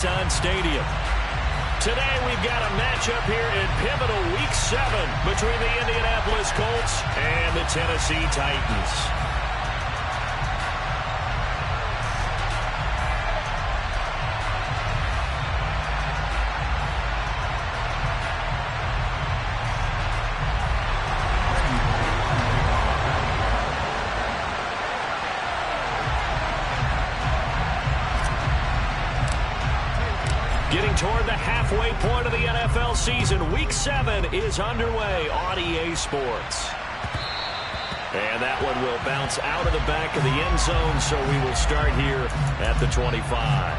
Stadium. Today we've got a matchup here in pivotal Week 7 between the Indianapolis Colts and the Tennessee Titans. Getting toward the halfway point of the NFL season, Week 7 is underway on EA Sports. And that one will bounce out of the back of the end zone, so we will start here at the 25.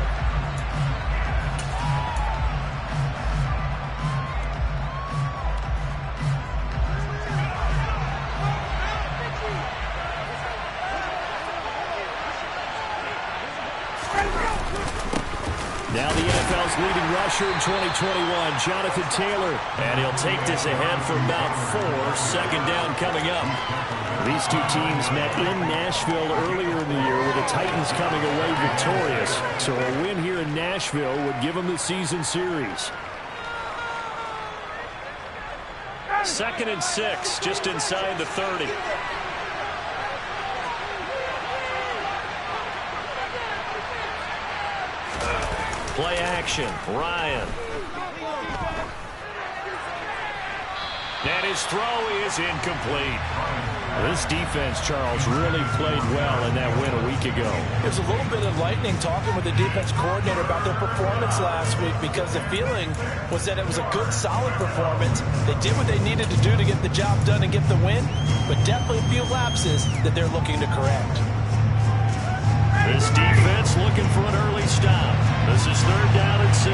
Now the NFL's leading rusher in 2021, Jonathan Taylor. And he'll take this ahead for about 4. Second down coming up. These two teams met in Nashville earlier in the year with the Titans coming away victorious. So a win here in Nashville would give them the season series. 2nd and 6, just inside the 30. Play action, Ryan. And his throw is incomplete. This defense, Charles, really played well in that win a week ago. There's a little bit of lightning talking with the defense coordinator about their performance last week because the feeling was that it was a good, solid performance. They did what they needed to do to get the job done and get the win, but definitely a few lapses that they're looking to correct. This defense looking for an early stop. This is 3rd down and 6.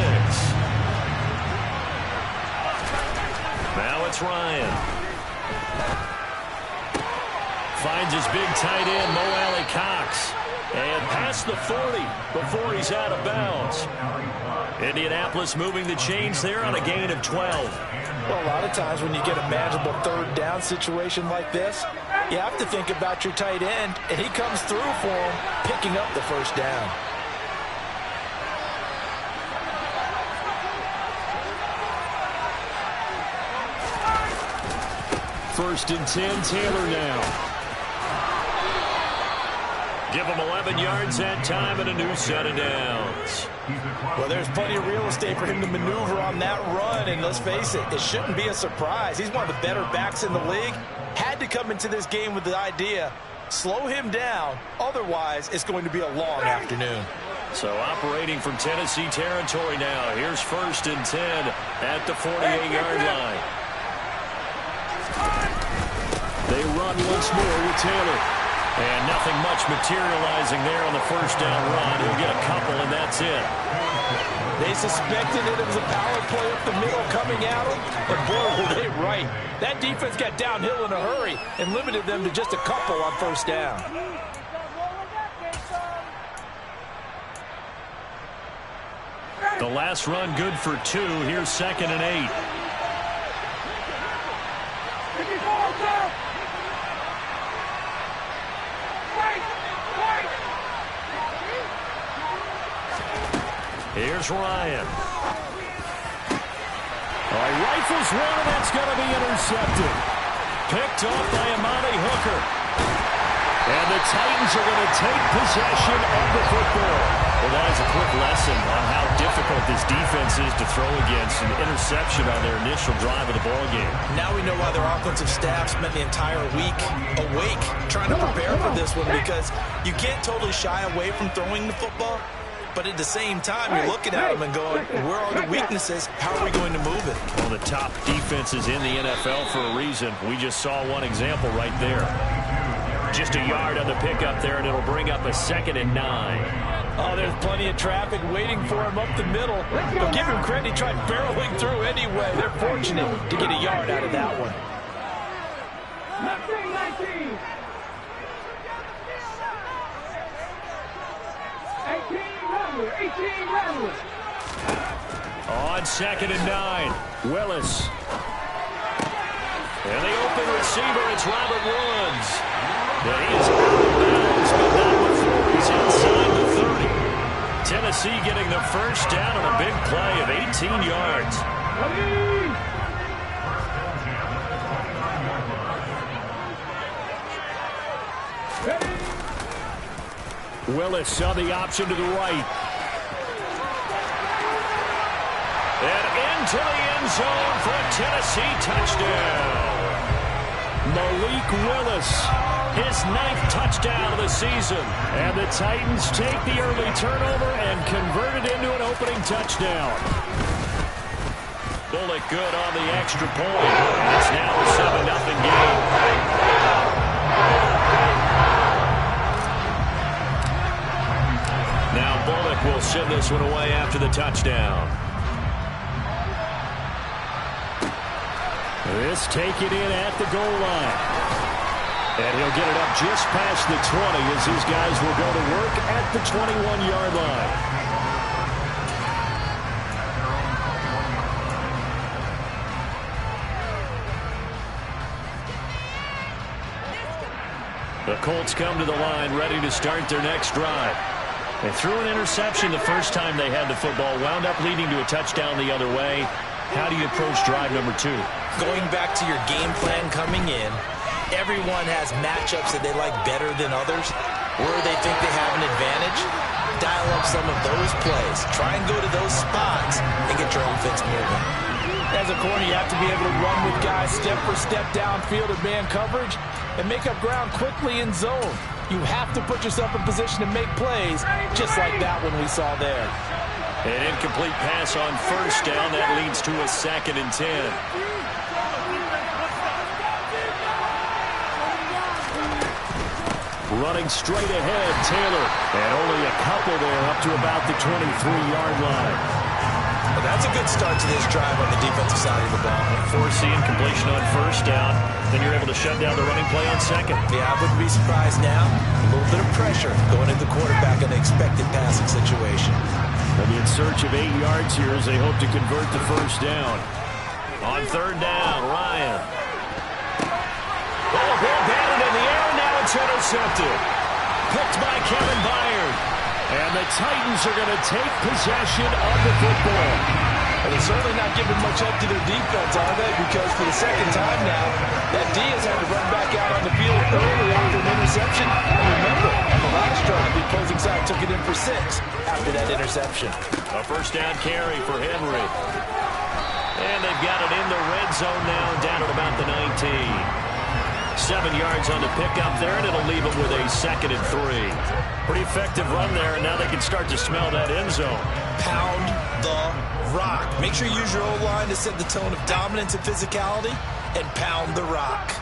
Now it's Ryan. Finds his big tight end, Mo Alley-Cox. And past the 40 before he's out of bounds. Indianapolis moving the chains there on a gain of 12. Well, a lot of times when you get a manageable 3rd down situation like this, you have to think about your tight end, and he comes through for him, picking up the 1st down. First and 10, Taylor now. Give him 11 yards that time and a new set of downs. Well, there's plenty of real estate for him to maneuver on that run, and let's face it, it shouldn't be a surprise. He's one of the better backs in the league. Had to come into this game with the idea, slow him down, otherwise it's going to be a long afternoon. So operating from Tennessee territory now. Here's 1st and 10 at the 48-yard line. They run once more with Taylor. And nothing much materializing there on the 1st down run. He'll get a couple, and that's it. They suspected that it was a power play up the middle coming at them, but boy, were they right. That defense got downhill in a hurry and limited them to just a couple on 1st down. The last run good for 2. Here's 2nd and 8. Here's Ryan. Rifles one, and that's going to be intercepted. Picked off by Amani Hooker. And the Titans are going to take possession of the football. Well, that is a quick lesson on how difficult this defense is to throw against. An interception on their initial drive of the ballgame. Now we know why their offensive staff spent the entire week awake trying to prepare for this one, because you can't totally shy away from throwing the football. But at the same time, you're looking at them and going, where are the weaknesses? How are we going to move it? Well, the top defenses in the NFL for a reason. We just saw one example right there. Just a yard on the pickup there, and it'll bring up a 2nd and 9. Oh, there's plenty of traffic waiting for him up the middle. But give him credit, he tried barreling through anyway. They're fortunate to get a yard out of that one. 19. On 2nd and 9, Willis. And the open receiver, it's Robert Woods. And he is out of bounds, but not before he's inside the 30. Tennessee getting the first down on a big play of 18 yards. Willis on the option to the right. And into the end zone for a Tennessee touchdown. Malik Willis, his 9th touchdown of the season. And the Titans take the early turnover and convert it into an opening touchdown. Bullock good on the extra point. And it's now a 7-0 game. Now Bullock will send this one away after the touchdown. This taken in at the goal line. And he'll get it up just past the 20 as his guys will go to work at the 21-yard line. The Colts come to the line ready to start their next drive. They threw an interception the first time they had the football, wound up leading to a touchdown the other way. How do you approach drive number 2? Going back to your game plan coming in, everyone has matchups that they like better than others, where they think they have an advantage. Dial up some of those plays. Try and go to those spots and get your offense moving. As a corner, you have to be able to run with guys step for step downfield in man coverage and make up ground quickly in zone. You have to put yourself in position to make plays, just like that one we saw there. An incomplete pass on first down. That leads to a 2nd and 10. Running straight ahead, Taylor. And only a couple there up to about the 23-yard line. Well, that's a good start to this drive on the defensive side of the ball. Forcing completion on first down. Then you're able to shut down the running play on 2nd. Yeah, I wouldn't be surprised now. A little bit of pressure going at the quarterback in an expected passing situation. They'll be in search of 8 yards here as they hope to convert the first down. On 3rd down, Ryan. Ball batted in the air, now it's intercepted. Picked by Kevin Byard. And the Titans are going to take possession of the football. And they're certainly not giving much up to their defense, are they? Because for the 2nd time now, that D has had to run back out on the field early after an interception. And remember, on the last drive, the opposing side took it in for 6 after that interception. A first down carry for Henry. And they've got it in the red zone now, down at about the 19. 7 yards on the pickup there, and it'll leave them with a 2nd and 3. Pretty effective run there, and now they can start to smell that end zone. Pound the rock. Make sure you use your O-line to set the tone of dominance and physicality, and pound the rock.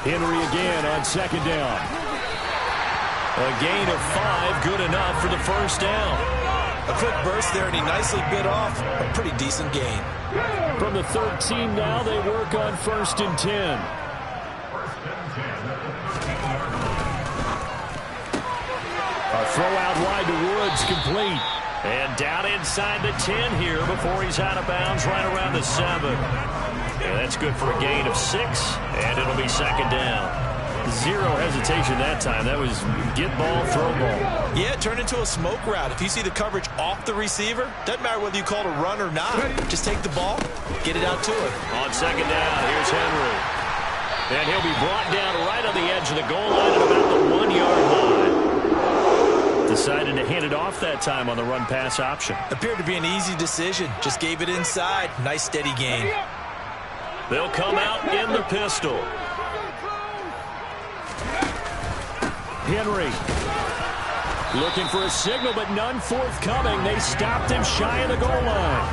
Henry again on 2nd down. A gain of 5, good enough for the first down. A quick burst there, and he nicely bit off a pretty decent gain. From the 13 now, they work on 1st and 10. A throw out wide to Woods, complete. And down inside the 10 here before he's out of bounds right around the 7. And that's good for a gain of 6, and it'll be 2nd down. Zero hesitation that time. That was get ball, throw ball. Yeah, it turned into a smoke route. If you see the coverage off the receiver, doesn't matter whether you call it a run or not. Just take the ball, get it out to him. On 2nd down, here's Henry. And he'll be brought down right on the edge of the goal line at about the 1-yard line. Decided to hand it off that time on the run-pass option. Appeared to be an easy decision. Just gave it inside. Nice steady gain. They'll come out in the pistol. Henry looking for a signal, but none forthcoming. They stopped him shy of the goal line.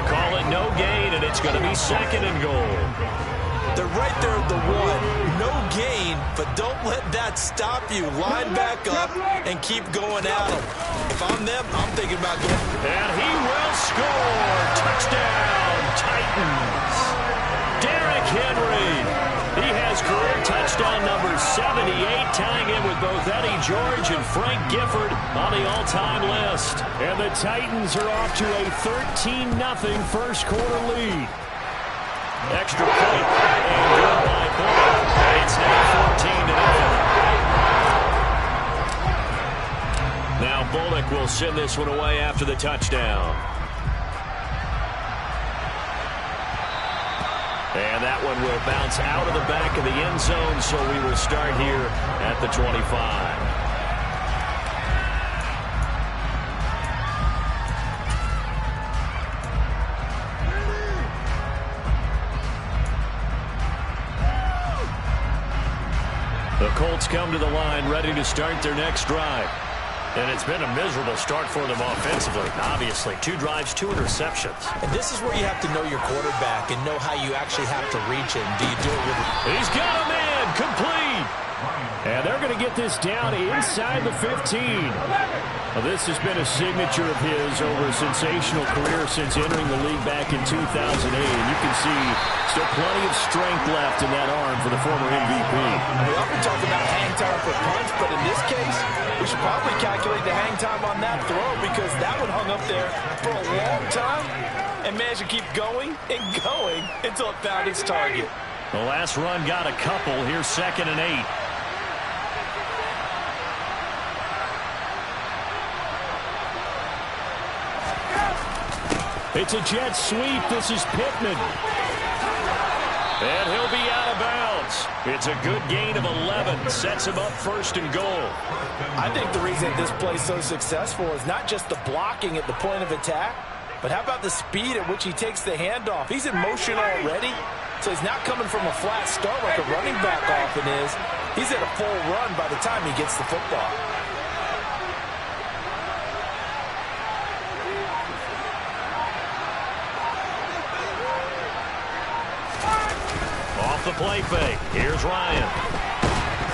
Call it no gain, and it's going to be 2nd and goal. They're right there at the 1. No gain, but don't let that stop you. Line back up and keep going at them. If I'm them, I'm thinking about going. And he will score. Touchdown, Titans. Derrick Henry. He has career touchdown number 78, tying in with both Eddie George and Frank Gifford on the all-time list. And the Titans are off to a 13-0 first quarter lead. Extra point, and good by Bullock. It's now 14-0. Now Bullock will send this one away after the touchdown. And that one will bounce out of the back of the end zone, so we will start here at the 25. The Colts come to the line, ready to start their next drive. And it's been a miserable start for them offensively. Obviously, 2 drives, 2 interceptions. And this is where you have to know your quarterback and know how you actually have to reach him. Do you do it with... He's got a man, complete. And they're going to get this down inside the 15. Well, this has been a signature of his over a sensational career since entering the league back in 2008. And you can see still plenty of strength left in that arm for the former MVP. We often talk about hang time for punts, but in this case, we should probably calculate the hang time on that throw because that one hung up there for a long time and managed to keep going and going until it found its target. The last run got a couple. Here's 2nd and 8. It's a jet sweep. This is Pittman. And he'll be out of bounds. It's a good gain of 11. Sets him up 1st and goal. I think the reason this play is so successful is not just the blocking at the point of attack, but how about the speed at which he takes the handoff? He's in motion already, so he's not coming from a flat start like a running back often is. He's at a full run by the time he gets the football. The play fake. Here's Ryan.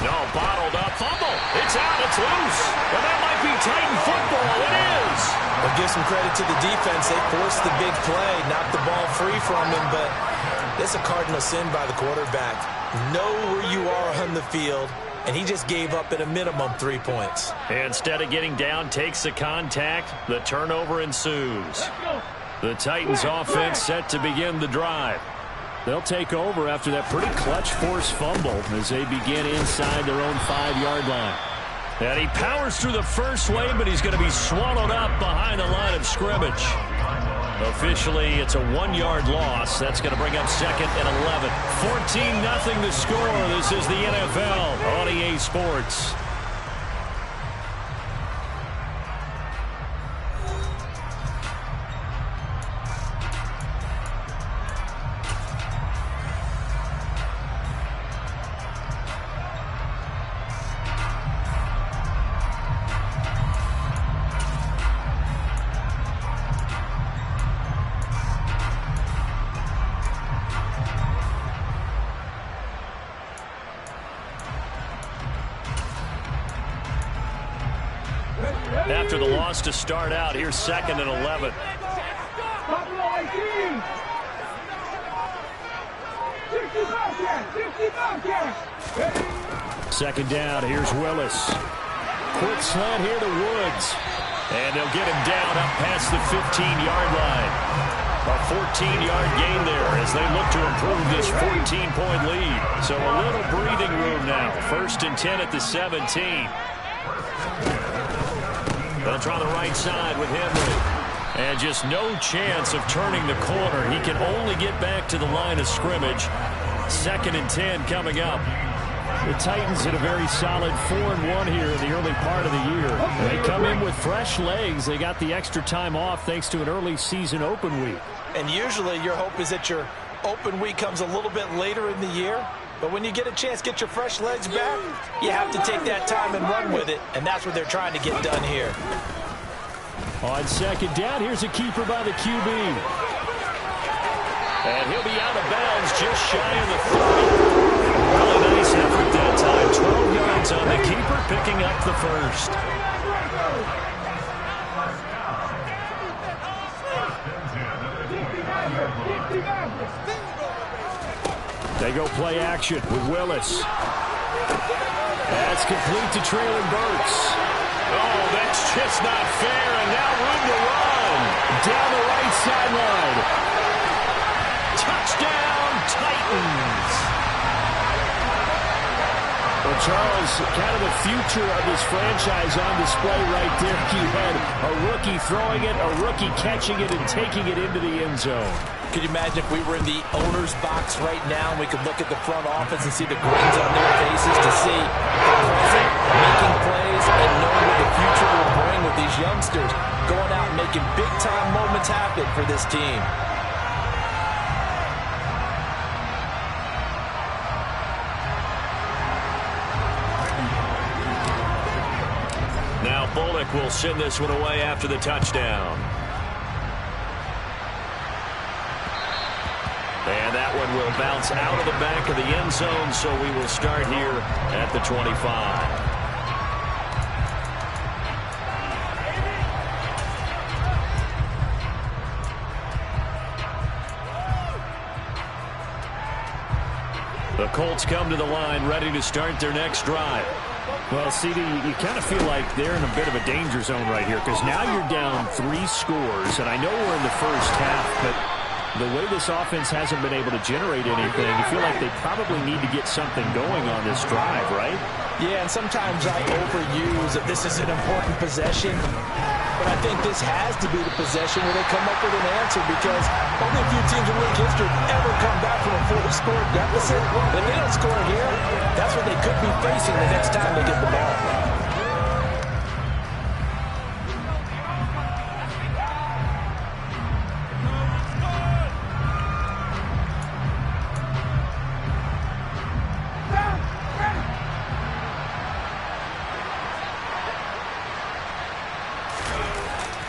No, bottled up. Fumble. It's out. It's loose. And that might be Titan football. It is. I'll give some credit to the defense. They forced the big play, knocked the ball free from him, but it's a cardinal sin by the quarterback. Know where you are on the field, and he just gave up at a minimum 3 points. Instead of getting down, takes the contact. The turnover ensues. The Titans offense set to begin the drive. They'll take over after that pretty clutch forced fumble as they begin inside their own 5-yard line. And he powers through the first wave, but he's going to be swallowed up behind the line of scrimmage. Officially, it's a 1-yard loss. That's going to bring up 2nd and 11. 14-0 the score. This is the NFL on EA Sports. After the loss to start out, here's 2nd and 11. Second down, here's Willis. Quick slant here to Woods. And they'll get him down up past the 15-yard line. A 14-yard gain there as they look to improve this 14-point lead. So a little breathing room now. 1st and 10 at the 17. They'll try the right side with Henry. And just no chance of turning the corner. He can only get back to the line of scrimmage. 2nd and 10 coming up. The Titans in a very solid 4-1 here in the early part of the year. They come in with fresh legs. They got the extra time off thanks to an early season open week. And usually your hope is that your open week comes a little bit later in the year. But when you get a chance to get your fresh legs back, you have to take that time and run with it. And that's what they're trying to get done here. On 2nd down, here's a keeper by the QB. And he'll be out of bounds just shy of the 30. Really nice effort that time. 12 yards on the keeper, picking up the 1st. They go play action with Willis. That's complete to Traylon Burks. Oh, that's just not fair, and now room to run. Down the right sideline. Touchdown, Titans. Well, Charles, kind of the future of this franchise on display right there. You had a rookie throwing it, a rookie catching it, and taking it into the end zone. Could you imagine if we were in the owner's box right now and we could look at the front office and see the grins on their faces to see the present, making plays, and knowing what the future will bring with these youngsters going out and making big-time moments happen for this team. Now Bullock will send this one away after the touchdown. And that one will bounce out of the back of the end zone, so we will start here at the 25. The Colts come to the line, ready to start their next drive. Well, CD, you kind of feel like they're in a bit of a danger zone right here because now you're down 3 scores, and I know we're in the first half, but the way this offense hasn't been able to generate anything, you feel like they probably need to get something going on this drive, right? Yeah, and sometimes I overuse that this is an important possession, but I think this has to be the possession where they come up with an answer because only a few teams in league history have ever come back from a 4-score deficit. If they don't score here, that's what they could be facing the next time they get the ball.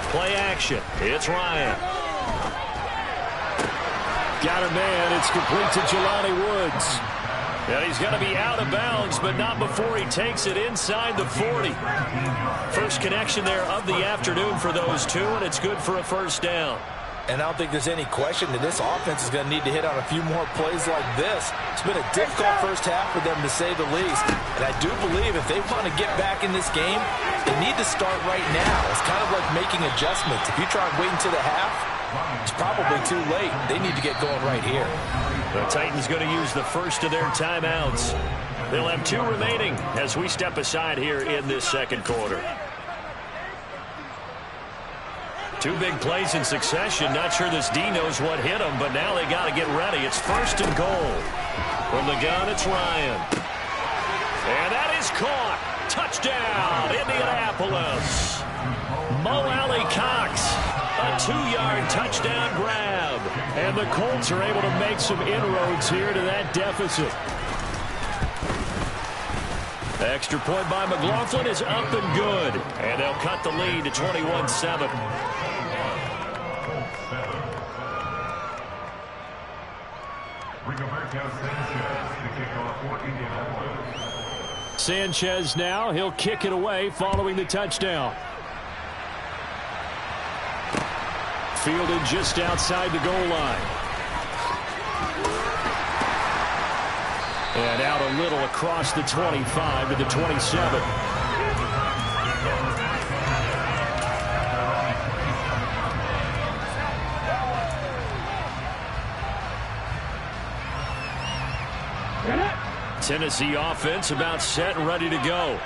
Play action. It's Ryan. Got a man. It's complete to Jelani Woods. And he's going to be out of bounds, but not before he takes it inside the 40. First connection there of the afternoon for those two, and it's good for a first down. And I don't think there's any question that this offense is going to need to hit on a few more plays like this. It's been a difficult first half for them, to say the least. And I do believe if they want to get back in this game, they need to start right now. It's kind of like making adjustments. If you try and wait until the half, it's probably too late. They need to get going right here. The Titans going to use the first of their timeouts. They'll have 2 remaining as we step aside here in this second quarter. 2 big plays in succession. Not sure this D knows what hit him, but now they got to get ready. It's first and goal. From the gun, it's Ryan. And that is caught. Touchdown, Indianapolis. Mo Alley Cox. A 2-yard touchdown grab. And the Colts are able to make some inroads here to that deficit. The extra point by McLaughlin is up and good. And they'll cut the lead to 21-7. Sanchez now. He'll kick it away following the touchdown. Fielded just outside the goal line. And out a little across the 25 to the 27. Tennessee offense about set and ready to go.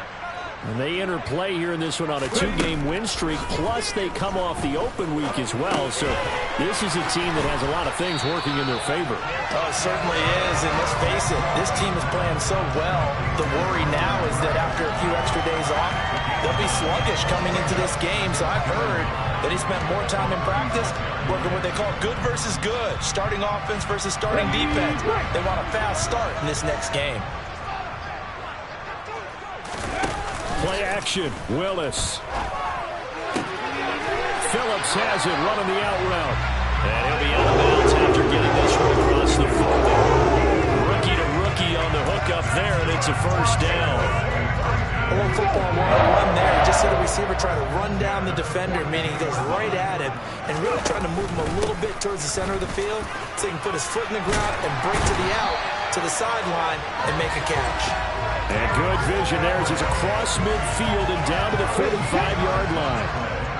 And they enter play here in this one on a 2-game win streak, plus they come off the open week as well. So this is a team that has a lot of things working in their favor. Oh, it certainly is, and let's face it, this team is playing so well. The worry now is that after a few extra days off, they'll be sluggish coming into this game. So I've heard that he spent more time in practice working what they call good versus good, starting offense versus starting defense. They want a fast start in this next game. Play action, Willis. Phillips has it, running the out route. And he'll be out of bounds after getting this one across the 40. Rookie to rookie on the hook up there, and it's a first down. A little football 1-on-1 there. Just see the receiver try to run down the defender, meaning he goes right at him and really trying to move him a little bit towards the center of the field so he can put his foot in the ground and break to the out, to the sideline, and make a catch. And good vision there as he's across midfield and down to the 45-yard line.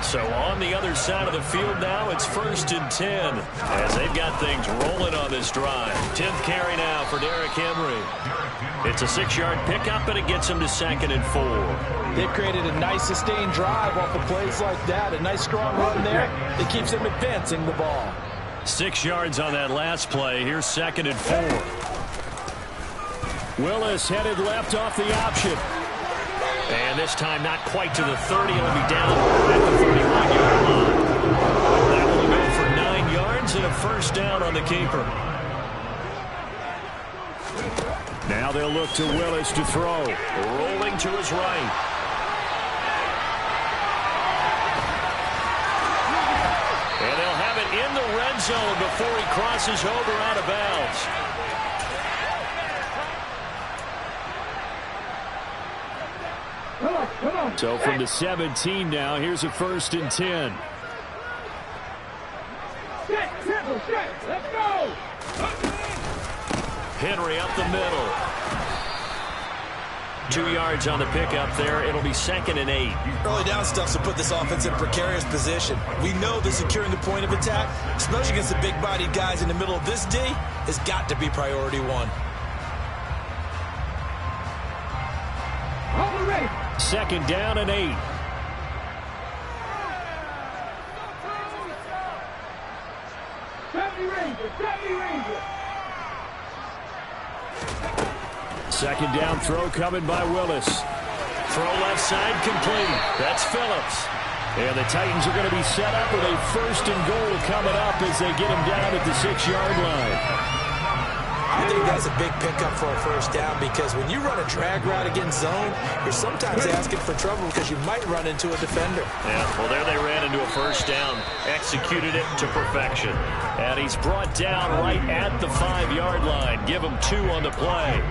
So on the other side of the field now, it's 1st and 10 as they've got things rolling on this drive. 10th carry now for Derrick Henry. It's a 6-yard pickup, and it gets him to 2nd and 4. They've created a nice sustained drive off of plays like that. A nice strong run there that keeps them advancing the ball. 6 yards on that last play. Here's 2nd and 4. Willis headed left off the option. And this time not quite to the 30. It'll be down at the 31-yard line. That will go for 9 yards and a 1st down on the keeper. Now they'll look to Willis to throw. Rolling to his right. And they'll have it in the red zone before he crosses over out of bounds. So from the 17 now, here's a 1st and 10. Let's go! Henry up the middle. 2 yards on the pickup there. It'll be 2nd and 8. Early down stuff to put this offense in a precarious position. We know that securing the point of attack, especially against the big-bodied guys in the middle of this D, has got to be priority one. 2nd down and 8. Second down throw coming by Willis. Throw left side complete. That's Phillips. And the Titans are going to be set up with a 1st and goal coming up as they get him down at the 6-yard line. I think that's a big pickup for a 1st down because when you run a drag route against zone, you're sometimes asking for trouble because you might run into a defender. Yeah, well, there they ran into a 1st down. Executed it to perfection. And he's brought down right at the 5-yard line. Give him 2 on the play.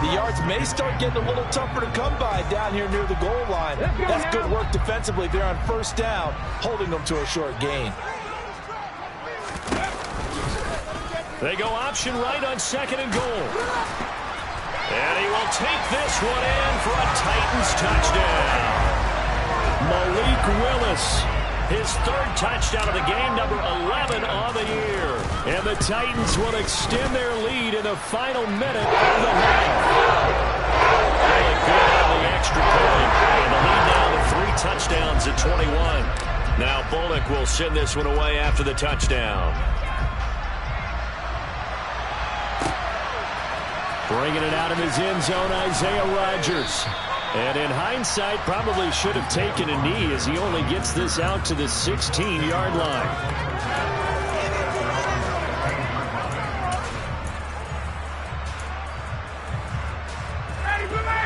The yards may start getting a little tougher to come by down here near the goal line. That's good work defensively there on 1st down, holding them to a short gain. They go option right on 2nd and goal. And he will take this one in for a Titans touchdown. Malik Willis. His 3rd touchdown of the game, number 11 on the year. And the Titans will extend their lead in the final minute of the half. Really good on the extra point. And the lead now to 3 touchdowns at 21. Now Bullock will send this one away after the touchdown. Bringing it out of his end zone, Isaiah Rodgers. And in hindsight, probably should have taken a knee as he only gets this out to the 16-yard line.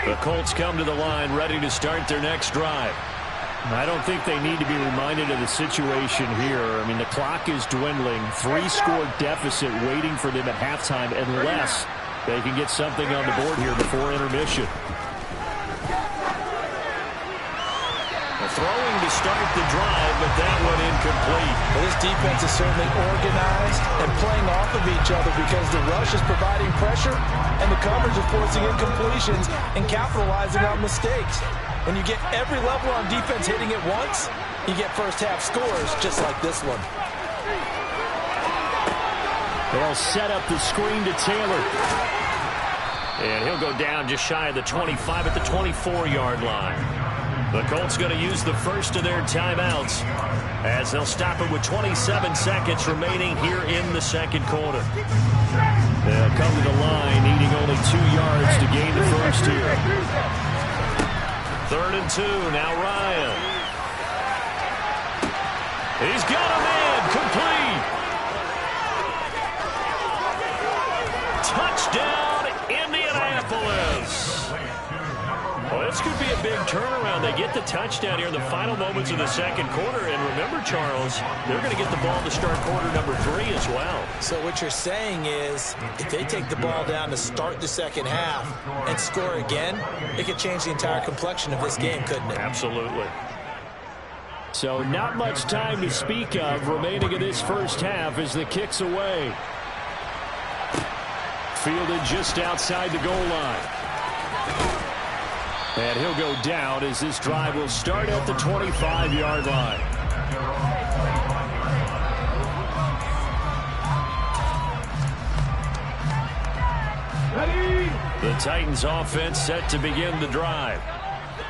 The Colts come to the line ready to start their next drive. I don't think they need to be reminded of the situation here. I mean, the clock is dwindling. 3-score deficit waiting for them at halftime unless they can get something on the board here before intermission. Throwing to start the drive, but that one incomplete. Well, this defense is certainly organized and playing off of each other because the rush is providing pressure and the coverage is forcing incompletions and capitalizing on mistakes. When you get every level on defense hitting at once, you get first-half scores just like this one. They'll set up the screen to Taylor. And he'll go down just shy of the 25 at the 24-yard line. The Colts going to use the first of their timeouts as they'll stop it with 27 seconds remaining here in the second quarter. They'll come to the line needing only 2 yards to gain the first here. 3rd and 2. Now Ryan. He's got a man. Complete. Touchdown, Indianapolis. Well, this could be a big turnaround. They get the touchdown here in the final moments of the second quarter. And remember, Charles, they're going to get the ball to start quarter number 3 as well. So what you're saying is if they take the ball down to start the second half and score again, it could change the entire complexion of this game, couldn't it? Absolutely. So not much time to speak of remaining in this first half as the kick's away. Fielded just outside the goal line. And he'll go down as this drive will start at the 25-yard line. Ready? The Titans offense set to begin the drive.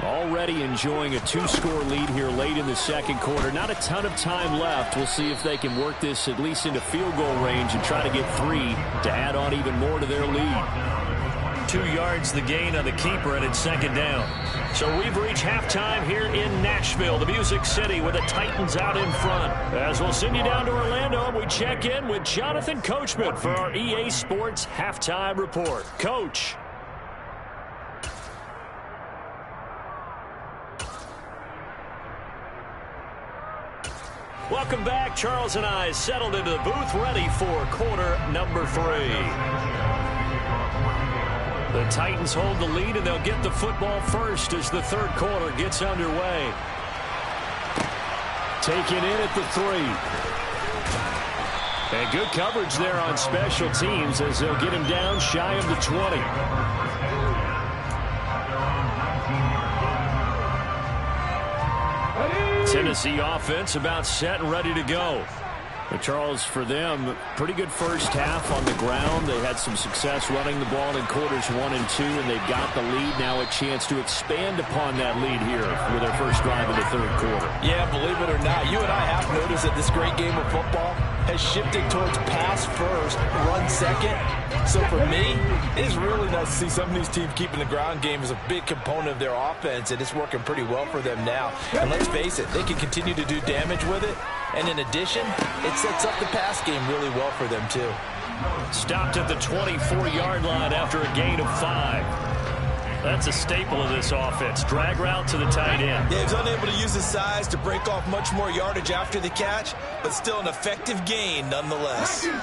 Already enjoying a 2-score lead here late in the second quarter. Not a ton of time left. We'll see if they can work this at least into field goal range and try to get 3 to add on even more to their lead. 2 yards the gain on the keeper, and it's second down. So we've reached halftime here in Nashville, the Music City, with the Titans out in front. As we'll send you down to Orlando, we check in with Jonathan Coachman for our EA Sports Halftime Report. Coach. Welcome back. Charles and I settled into the booth, ready for quarter number 3. The Titans hold the lead, and they'll get the football first as the third quarter gets underway. Taken in at the 3. And good coverage there on special teams as they'll get him down shy of the 20. Tennessee offense about set and ready to go. But Charles, for them, pretty good first half on the ground. They had some success running the ball in quarters 1 and 2, and they've got the lead. Now a chance to expand upon that lead here with their first drive of the third quarter. Yeah, believe it or not, you and I have noticed that this great game of football has shifted towards pass first, run second. So for me, it's really nice to see some of these teams keeping the ground game as a big component of their offense, and it's working pretty well for them now. And let's face it, they can continue to do damage with it. And in addition, it sets up the pass game really well for them, too. Stopped at the 24-yard line after a gain of 5. That's a staple of this offense. Drag route to the tight end. Yeah, he's unable to use his size to break off much more yardage after the catch, but still an effective gain nonetheless. 19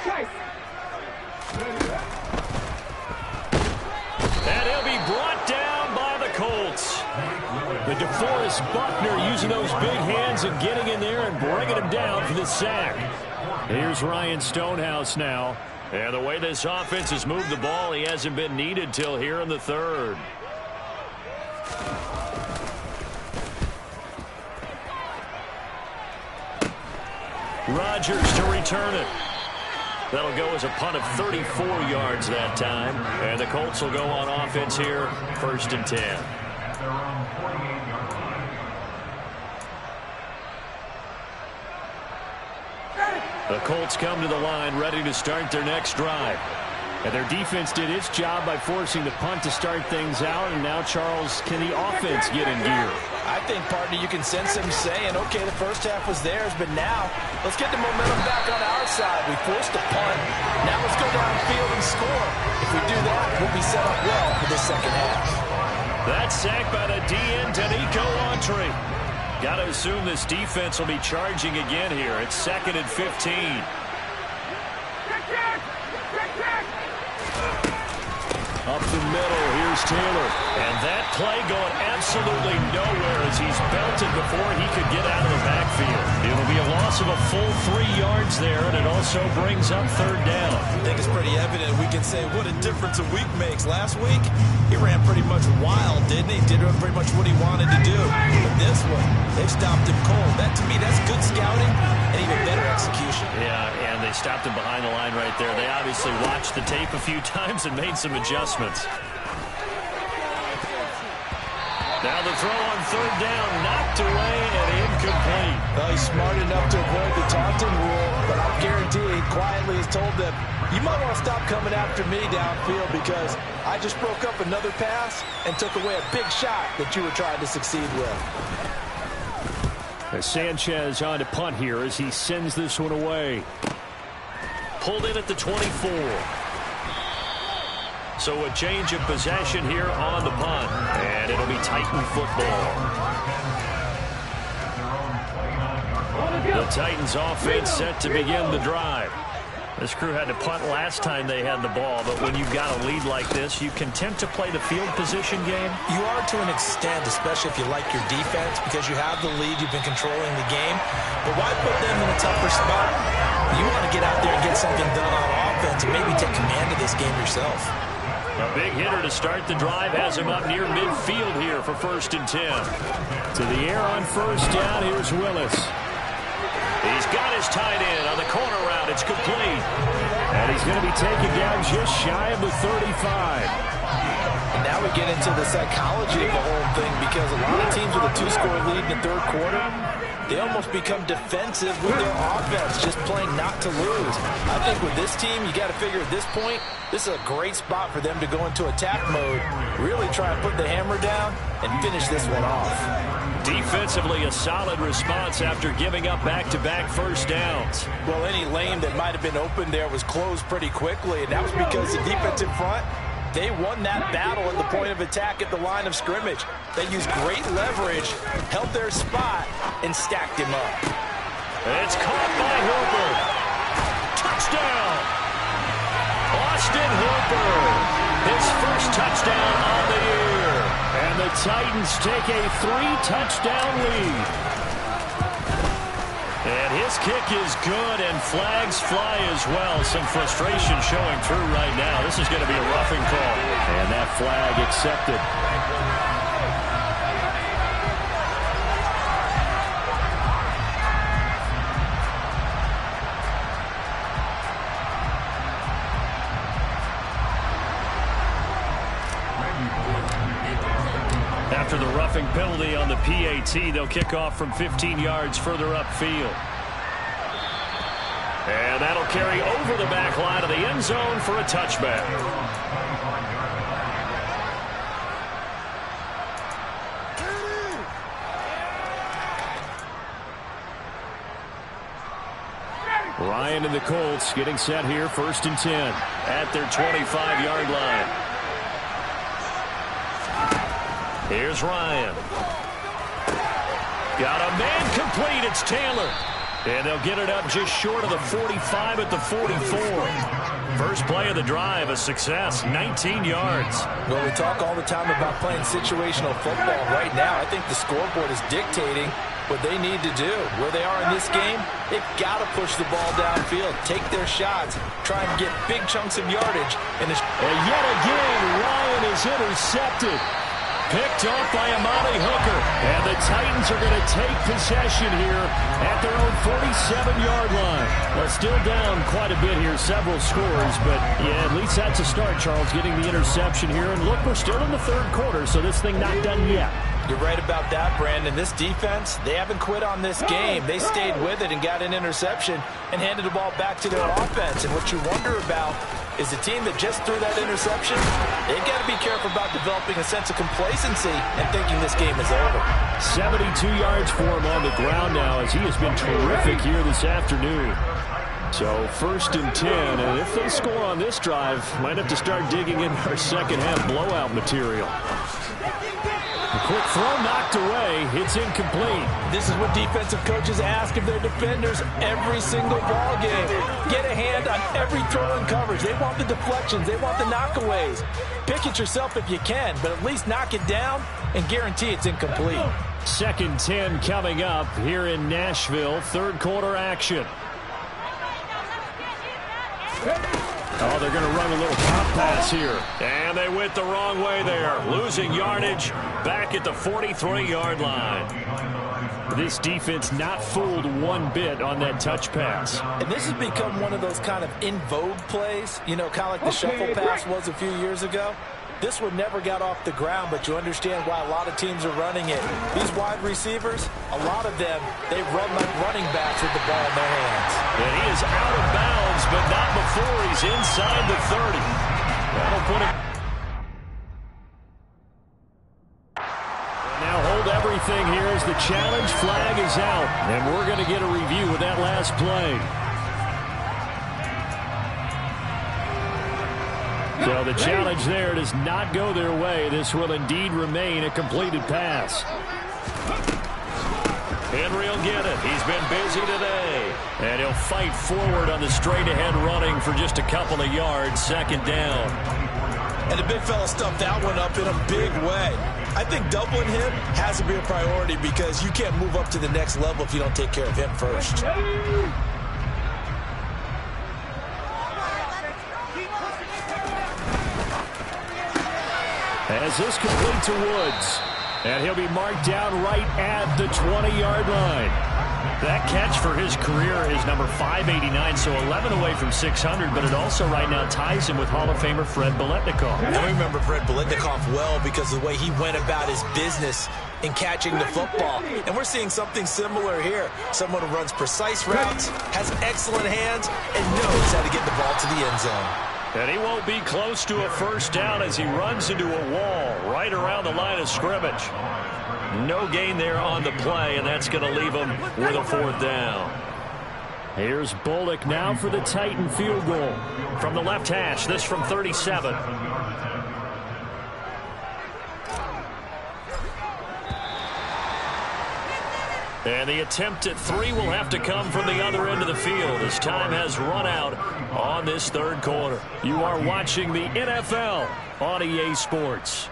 tight. And he'll be brought down by the Colts. The DeForest Buckner using those big hands and getting in there and bringing him down for the sack. Here's Ryan Stonehouse now. And the way this offense has moved the ball, he hasn't been needed till here in the third. Rodgers to return it. That'll go as a punt of 34 yards that time. And the Colts will go on offense here, 1st and 10. The Colts come to the line ready to start their next drive. And their defense did its job by forcing the punt to start things out. And now, Charles, can the offense get in gear? I think, partner, you can sense them saying, okay, the first half was theirs, but now let's get the momentum back on our side. We forced a punt. Now let's go downfield and score. If we do that, we'll be set up well for the second half. That's sacked by the DN, Danico Autry. Got to assume this defense will be charging again here. It's 2nd and 15. Up the middle, here's Taylor. And that play going absolutely nowhere as he's belted before he could get out of the backfield. It'll be a loss of a full 3 yards there, and it also brings up third down. I think it's pretty evident. We can say what a difference a week makes. Last week, he ran pretty much wild, didn't he? Did pretty much what he wanted to do. But this one, they stopped him cold. That, to me, that's good scouting and even better execution. Yeah, and they stopped him behind the line right there. They obviously watched the tape a few times and made some adjustments. Now the throw on third down, knocked away and incomplete. Well, he's smart enough to avoid the taunting rule, but I guarantee he quietly has told them, you might want to stop coming after me downfield because I just broke up another pass and took away a big shot that you were trying to succeed with. Sanchez on to punt here as he sends this one away. Pulled in at the 24. So a change of possession here on the punt. And it'll be Titan football. The Titans offense set to begin the drive. This crew had to punt last time they had the ball, but when you've got a lead like this, you content to play the field position game? You are to an extent, especially if you like your defense, because you have the lead, you've been controlling the game. But why put them in a tougher spot? You want to get out there and get something done on offense and maybe take command of this game yourself. A big hitter to start the drive has him up near midfield here for 1st and 10. To the air on 1st down. Here's Willis. He's got his tight end on the corner route. It's complete. And he's going to be taken down just shy of the 35. And now we get into the psychology of the whole thing, because a lot of teams with a 2-score lead in the 3rd quarter, they almost become defensive with their offense, just playing not to lose. I think with this team, you got to figure at this point, this is a great spot for them to go into attack mode, really try and put the hammer down and finish this one off. Defensively, a solid response after giving up back-to-back 1st downs. Well, any lane that might have been open there was closed pretty quickly, and that was because the defensive front, they won that battle at the point of attack at the line of scrimmage. They used great leverage, held their spot, and stacked him up. It's caught by Hooper. Touchdown! Austin Hooper, his first touchdown on the year. And the Titans take a 3-touchdown lead. And his kick is good, and flags fly as well. Some frustration showing through right now. This is going to be a roughing call. And that flag accepted. After the roughing penalty on the PAT, they'll kick off from 15 yards further upfield. And that'll carry over the back line of the end zone for a touchback. Ryan and the Colts getting set here, 1st and 10. At their 25-yard line. Here's Ryan. Got a man complete. It's Taylor. And they'll get it up just short of the 45 at the 44. First play of the drive, a success, 19 yards. Well, we talk all the time about playing situational football. Right now, I think the scoreboard is dictating what they need to do. Where they are in this game, they've got to push the ball downfield, take their shots, try and get big chunks of yardage. And yet again, Ryan is intercepted. Picked off by Amani Hooker. And the Titans are going to take possession here at their own 47-yard line. Well, still down quite a bit here, several scores, but yeah, at least that's a start, Charles, getting the interception here. And look, we're still in the 3rd quarter, so this thing not done yet. You're right about that, Brandon. This defense, they haven't quit on this game. They stayed with it and got an interception and handed the ball back to their offense. And what you wonder about is the team that just threw that interception, they've got to be careful about developing a sense of complacency and thinking this game is over. 72 yards for him on the ground now, as he has been terrific here this afternoon. So 1st and 10, and if they score on this drive, might have to start digging in our second half blowout material. A quick throw knocked away. It's incomplete. This is what defensive coaches ask of their defenders every single ball game. Get a hand on every throw in coverage. They want the deflections. They want the knockaways. Pick it yourself if you can, but at least knock it down and guarantee it's incomplete. 2nd 10 coming up here in Nashville. 3rd quarter action. Oh, they're going to run a little pop pass here. And they went the wrong way there. Losing yardage back at the 43-yard line. This defense not fooled one bit on that touch pass. And this has become one of those kind of in vogue plays, you know, kind of like the shuffle pass was a few years ago. This one never got off the ground, but you understand why a lot of teams are running it. These wide receivers, a lot of them, they run like running backs with the ball in their hands. And he is out of bounds, but not before he's inside the 30. That'll put him. Now hold everything here as the challenge flag is out. And we're going to get a review of that last play. So the challenge there does not go their way. This will indeed remain a completed pass. Henry will get it. He's been busy today. And he'll fight forward on the straight-ahead running for just a couple of yards. 2nd down. And the big fella stuffed that one up in a big way. I think doubling him has to be a priority because you can't move up to the next level if you don't take care of him first. as this complete to Woods. And he'll be marked down right at the 20-yard line. That catch for his career is number 589, so 11 away from 600, but it also right now ties him with Hall of Famer Fred Biletnikoff. And we remember Fred Biletnikoff well because of the way he went about his business in catching the football. And we're seeing something similar here. Someone who runs precise routes, has excellent hands, and knows how to get the ball to the end zone. And he won't be close to a first down as he runs into a wall right around the line of scrimmage. No gain there on the play, and that's going to leave him with a fourth down. Here's Bullock now for the Titan field goal. From the left hash, this from 37. And the attempt at 3 will have to come from the other end of the field as time has run out on this third quarter. You are watching the NFL on EA Sports.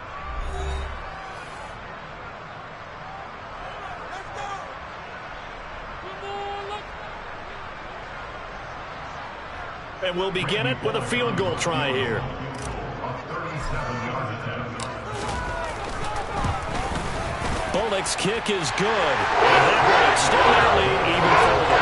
And we'll begin it with a field goal try here. Bullock's kick is good. And that will extend their lead even further.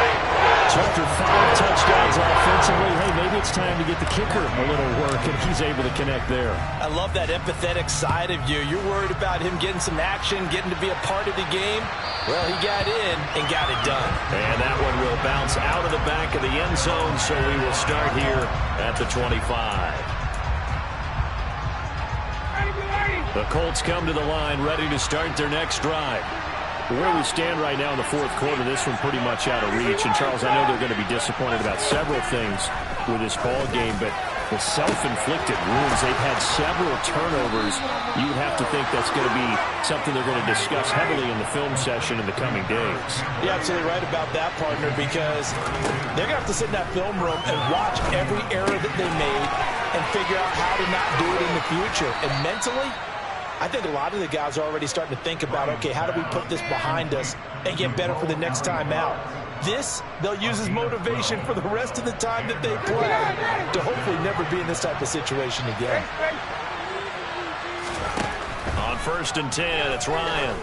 So after 5 touchdowns offensively, hey, maybe it's time to get the kicker a little work, and he's able to connect there. I love that empathetic side of you. You're worried about him getting some action, getting to be a part of the game. Well, he got in and got it done. And that one will bounce out of the back of the end zone, so we will start here at the 25. The Colts come to the line, ready to start their next drive. Where we stand right now in the fourth quarter, this one pretty much out of reach. And, Charles, I know they're going to be disappointed about several things with this ball game, but the self-inflicted wounds, they've had several turnovers. You would have to think that's going to be something they're going to discuss heavily in the film session in the coming days. You're absolutely right about that, partner, because they're going to have to sit in that film room and watch every error that they made and figure out how to not do it in the future. And mentally, I think a lot of the guys are already starting to think about, okay, how do we put this behind us and get better for the next time out? This, they'll use as motivation for the rest of the time that they play to hopefully never be in this type of situation again. On 1st and 10, it's Ryan.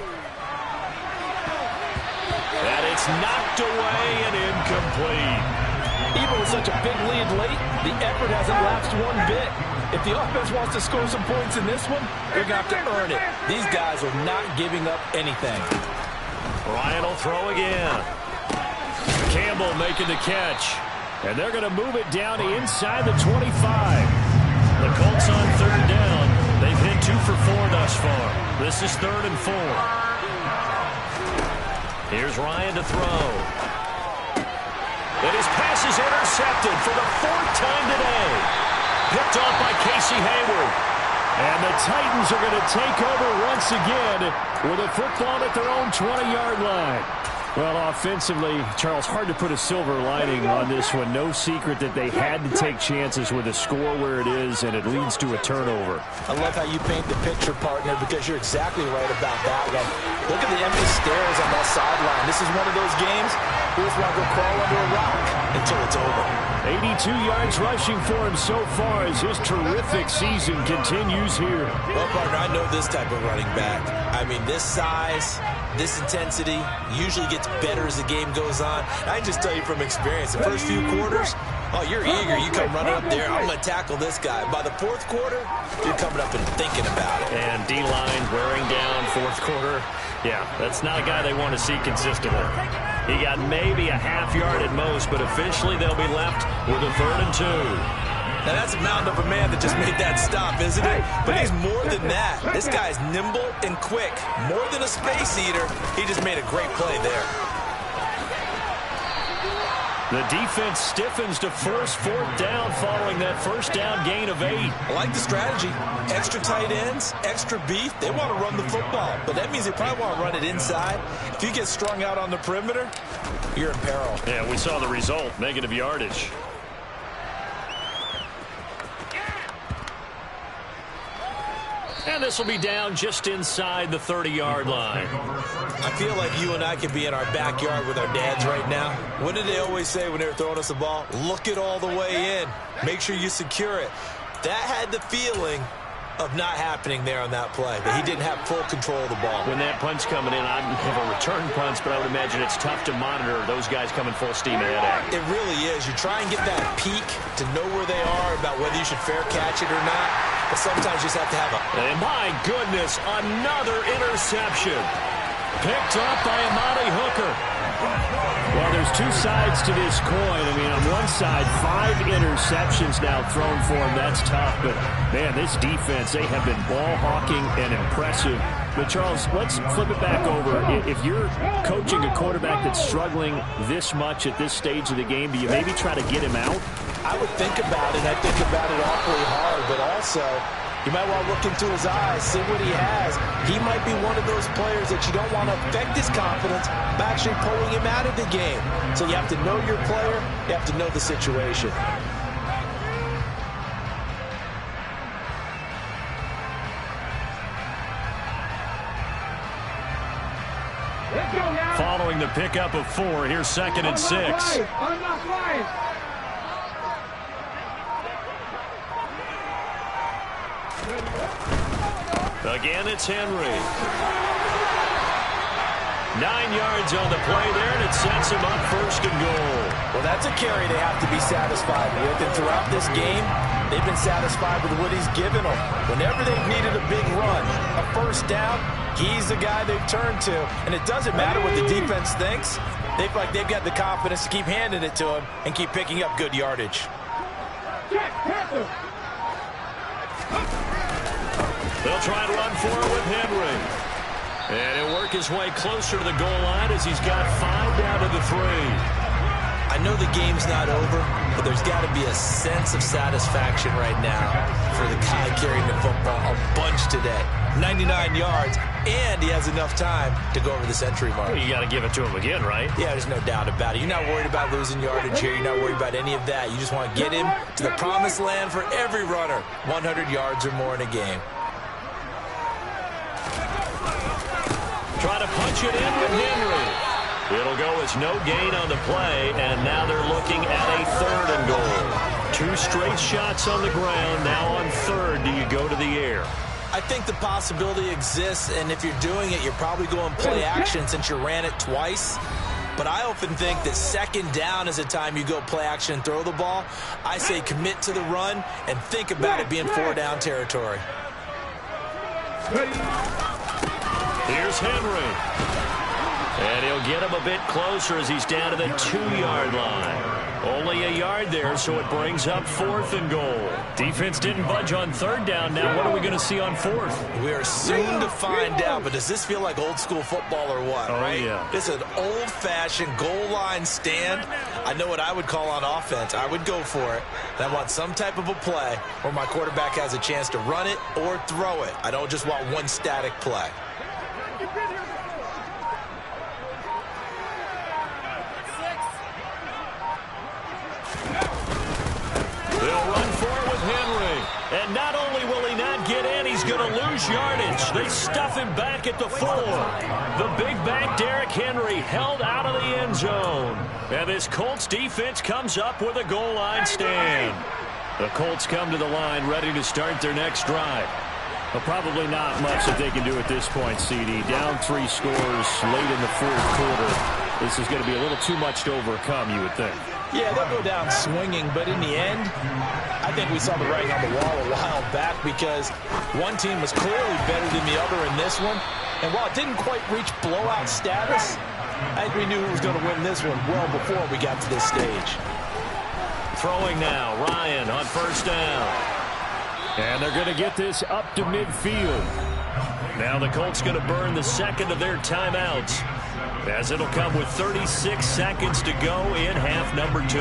And it's knocked away and incomplete. Even with such a big lead late, the effort hasn't lapsed one bit. If the offense wants to score some points in this one, they're going to have to earn it. These guys are not giving up anything. Ryan will throw again. Campbell making the catch. And they're going to move it down inside the 25. The Colts on 3rd down. They've hit 2 for 4 thus far. This is 3rd and 4. Here's Ryan to throw. And his pass is intercepted for the 4th time today. Picked off by Casey Hayward. And the Titans are going to take over once again with a football at their own 20-yard line. Well, offensively, Charles, hard to put a silver lining on this one. No secret that they had to take chances with a score where it is, and it leads to a turnover. I love how you paint the picture, partner, because you're exactly right about that one. Look at the empty stares on that sideline. This is one of those games where it's like go crawl under a rock until it's over. 82 yards rushing for him so far as his terrific season continues here. Well, partner, I know this type of running back. I mean, this size, this intensity usually gets better as the game goes on. I can just tell you from experience, the first few quarters, oh, you're eager. You come running up there, I'm going to tackle this guy. By the 4th quarter, you're coming up and thinking about it. And D-line wearing down 4th quarter. Yeah, that's not a guy they want to see consistently. He got maybe a half yard at most, but officially they'll be left with a 3rd and 2. Now, that's a mountain of a man that just made that stop, isn't it? But he's more than that. This guy's nimble and quick. More than a space eater, he just made a great play there. The defense stiffens to force 4th down following that first down gain of 8. I like the strategy. Extra tight ends, extra beef. They want to run the football, but that means they probably want to run it inside. If you get strung out on the perimeter, you're in peril. Yeah, we saw the result, negative yardage. And this will be down just inside the 30-yard line. I feel like you and I could be in our backyard with our dads right now. What did they always say when they were throwing us the ball? Look it all the way in. Make sure you secure it. That had the feeling of not happening there on that play, that he didn't have full control of the ball. When that punch coming in, I have a return punch, but I would imagine it's tough to monitor those guys coming full steam ahead at. It really is. You try and get that peek to know where they are, about whether you should fair catch it or not, but sometimes you just have to have a... And my goodness, another interception. Picked up by Amani Hooker. Well, there's two sides to this coin. I mean, on one side, 5 interceptions now thrown for him. That's tough. But, man, this defense, they have been ball-hawking and impressive. But, Charles, let's flip it back over. If you're coaching a quarterback that's struggling this much at this stage of the game, do you maybe try to get him out? I would think about it. I think about it awfully hard, but also... you might want to look into his eyes, see what he has. He might be one of those players that you don't want to affect his confidence by actually pulling him out of the game. So you have to know your player. You have to know the situation. Let's go now. Following the pickup of 4, here's 2nd and 6. Unlock line. Again, it's Henry. 9 yards on the play there, and it sets him up 1st and goal. Well, that's a carry they have to be satisfied with. And throughout this game, they've been satisfied with what he's given them. Whenever they've needed a big run, a 1st down, he's the guy they've turned to. And it doesn't matter what the defense thinks. They feel like they've got the confidence to keep handing it to him and keep picking up good yardage. Check, Panther. They'll try to run for it with Henry. And he'll work his way closer to the goal line as he's got 5 down to the 3. I know the game's not over, but there's got to be a sense of satisfaction right now for the guy carrying the football a bunch today. 99 yards, and he has enough time to go over the century mark. Well, you got to give it to him again, right? Yeah, there's no doubt about it. You're not worried about losing yardage here. You're not worried about any of that. You just want to get him to the promised land for every runner, 100 yards or more in a game. Try to punch it in with Henry. It'll go as no gain on the play, and now they're looking at a 3rd and goal. 2 straight shots on the ground. Now on 3rd, do you go to the air? I think the possibility exists, and if you're doing it, you're probably going play action since you ran it twice. But I often think that 2nd down is a time you go play action and throw the ball. I say commit to the run and think about it being 4-down territory. Here's Henry. And he'll get him a bit closer as he's down to the 2-yard line. Only a yard there, so it brings up 4th and goal. Defense didn't budge on 3rd down. Now what are we going to see on 4th? We are soon to find out, but does this feel like old school football or what, right? Yeah. This is an old-fashioned goal line stand. I know what I would call on offense. I would go for it. And I want some type of a play where my quarterback has a chance to run it or throw it. I don't just want one static play. They'll run for it with Henry. And not only will he not get in, he's going to lose yardage. They stuff him back at the 4. The big back Derrick Henry held out of the end zone. And this Colts defense comes up with a goal line stand. The Colts come to the line ready to start their next drive. Well, probably not much that they can do at this point, CD. Down 3 scores late in the 4th quarter. This is going to be a little too much to overcome, you would think. Yeah, they'll go down swinging, but in the end, I think we saw the writing on the wall a while back because one team was clearly better than the other in this one. And while it didn't quite reach blowout status, I think we knew who was going to win this one well before we got to this stage. Throwing now, Ryan on 1st down. And they're going to get this up to midfield. Now the Colts going to burn the 2nd of their timeouts, as it'll come with 36 seconds to go in half number 2.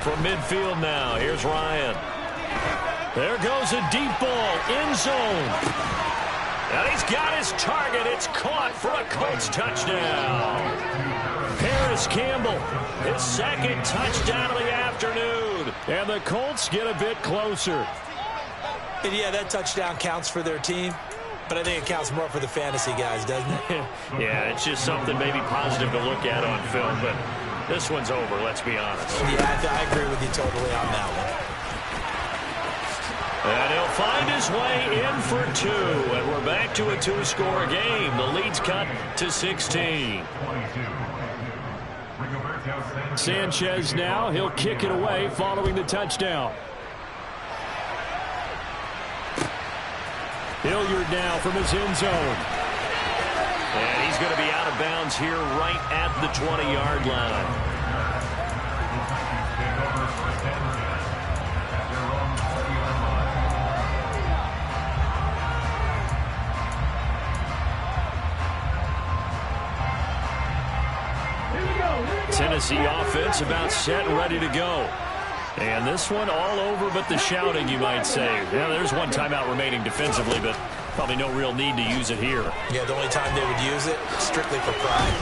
From midfield now, here's Ryan. There goes a deep ball, end zone. And he's got his target. It's caught for a Colts touchdown. Paris Campbell, his 2nd touchdown of the afternoon. And the Colts get a bit closer. And yeah, that touchdown counts for their team. But I think it counts more for the fantasy guys, doesn't it? Yeah, it's just something maybe positive to look at on film, but this one's over, let's be honest. Yeah, I agree with you totally on that one. And he'll find his way in for two, and we're back to a two-score game. The lead's cut to 16. Sanchez now, he'll kick it away following the touchdown. Hilliard now from his end zone. And he's going to be out of bounds here right at the 20-yard line. Tennessee offense about set and ready to go. And this one all over but the shouting, you might say. Yeah, there's one timeout remaining defensively, but probably no real need to use it here. Yeah, the only time they would use it, strictly for pride.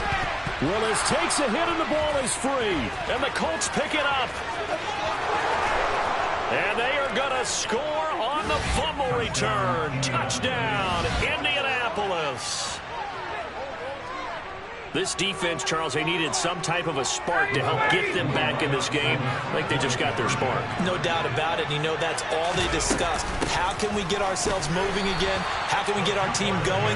Willis takes a hit and the ball is free. And the Colts pick it up. And they are going to score on the fumble return. Touchdown, Indianapolis. This defense, Charles, they needed some type of a spark to help get them back in this game. I think they just got their spark. No doubt about it. You know, that's all they discussed. How can we get ourselves moving again? How can we get our team going?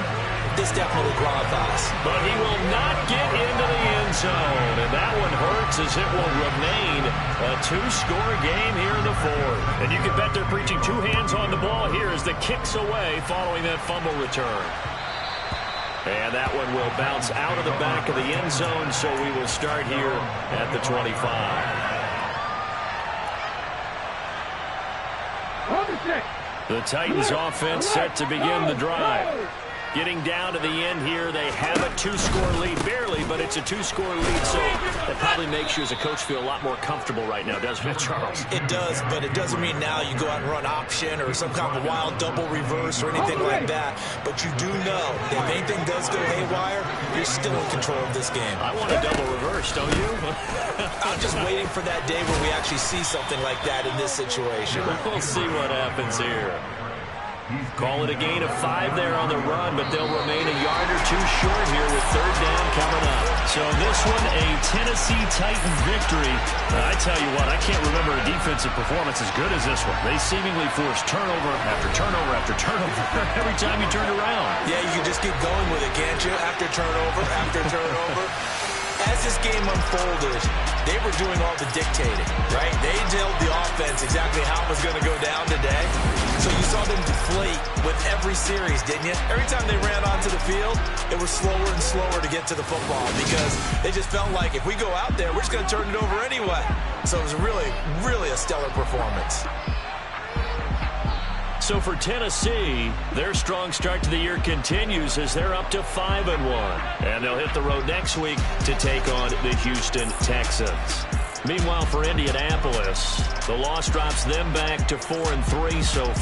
This definitely qualifies. But he will not get into the end zone. And that one hurts as it will remain a two-score game here in the fourth. And you can bet they're preaching two hands on the ball here as the kick's away following that fumble return. And that one will bounce out of the back of the end zone, so we will start here at the 25. The Titans offense set to begin the drive. Getting down to the end here, they have a two-score lead, barely, but it's a two-score lead, so that probably makes you as a coach feel a lot more comfortable right now, doesn't it, Charles? It does, but it doesn't mean now you go out and run option or some kind of a wild double reverse or anything like that. But you do know that if anything does go haywire, you're still in control of this game. I want a double reverse, don't you? I'm just waiting for that day when we actually see something like that in this situation. We'll see what happens here. Call it a gain of 5 there on the run, but they'll remain a yard or two short here with third down coming up. So this one, a Tennessee Titan victory. I tell you what, I can't remember a defensive performance as good as this one. They seemingly forced turnover after turnover after turnover every time you turned around. Yeah, you can just keep going with it, can't you? After turnover. As this game unfolded, they were doing all the dictating, right? They told the offense exactly how it was going to go down today. So you saw them deflate with every series, didn't you? Every time they ran onto the field, it was slower and slower to get to the football because they just felt like if we go out there, we're just going to turn it over anyway. So it was really, really a stellar performance. So for Tennessee, their strong start to the year continues as they're up to 5-1. And they'll hit the road next week to take on the Houston Texans. Meanwhile, for Indianapolis, the loss drops them back to 4-3 so far.